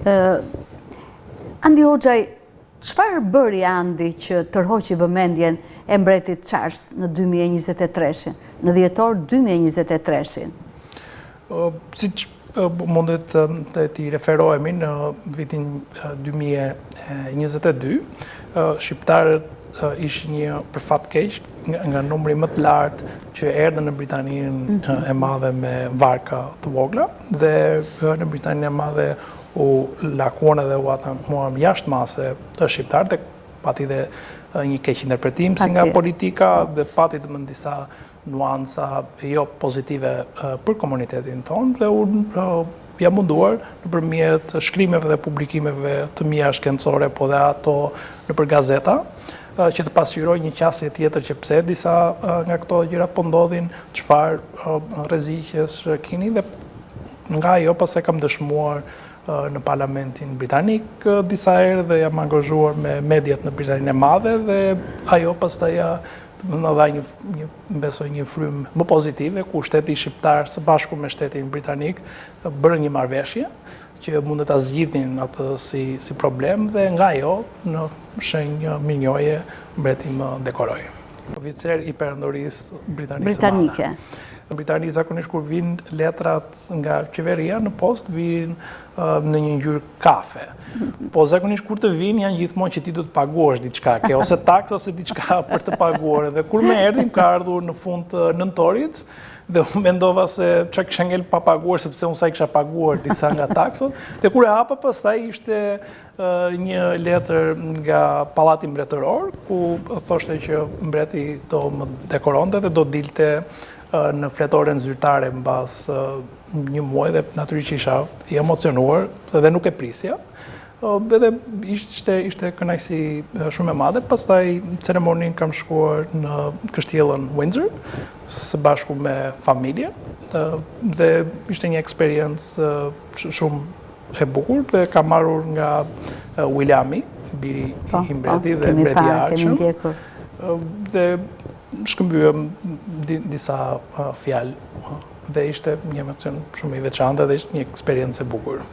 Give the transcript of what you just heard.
Andi Hoxhaj, çfarë bëri Andi që tërhoqi vëmendjen e mbretit Charles në 2023-shin, në dhjetor 2023-shin? Siç mundet të t'i referohemi në vitin 2022, shqiptarët ishin një përfat keq nga numri më të lartë që erdhën në Britaninë e Madhe me varka të vogla dhe në Britaninë e Madhe u lakuan edhe u muam jashtë mase të shqiptarë, pati dhe një keq interpretim si nga politika dhe pati dhe më disa nuanca jo pozitive për komunitetin tonë dhe unë jam munduar nëpërmjet shkrimeve dhe publikimeve të mia shkencore, po dhe ato nëpër gazeta, që të pasqyroj një qasje tjetër që pse disa nga këto gjëra po ndodhin, çfarë rreziqesh keni dhe nga ajo pas e kam dëshmuar në Parlamentin Britanik disa herë dhe jam angazhuar me mediat në Britaninë e Madhe dhe ajo pastaj në dha një frym më pozitive ku shteti shqiptar së bashku me shtetin britanik bërë një marrëveshje që mundet ta zgjidhin atë si problem dhe nga ajo në shenjë mirënjohje mbreti më dekoroi. Oficer i perandorisë britanike. Në Britani zakonisht kur vinë letrat nga qeveria në post vinë në një ngjyrë kafe. Po zakonisht kur të vinë janë gjithmonë që ti do të paguash diçka, ke ose taks ose diçka për të paguar. Dhe kur më erdhim ka ardhur në fund të nëntorit dhe unë mendova se çka kisha ngel pa paguar sepse unë sa i kisha paguar disa nga taksat. Dhe kur e hapa pastaj ishte një letër nga Pallati Mbretëror ku thoshte që mbreti do më dekoronte dhe do dilte në fletoren zyrtare mbas një muaj dhe natyrisht isha i emocionuar dhe nuk e prisja. Edhe ishte kënaqësi shumë e madhe. Pastaj ceremoninë kam shkuar në Kështjellën Windsor së bashku me familje dhe ishte një eksperiencë shumë e bukur dhe kam marrur nga Williami, biri i mbretit dhe mbreti i Arqëm. Dhe shkëmbyem disa fjalë dhe ishte një emocion shumë i veçantë dhe ishte një eksperiencë e bukur.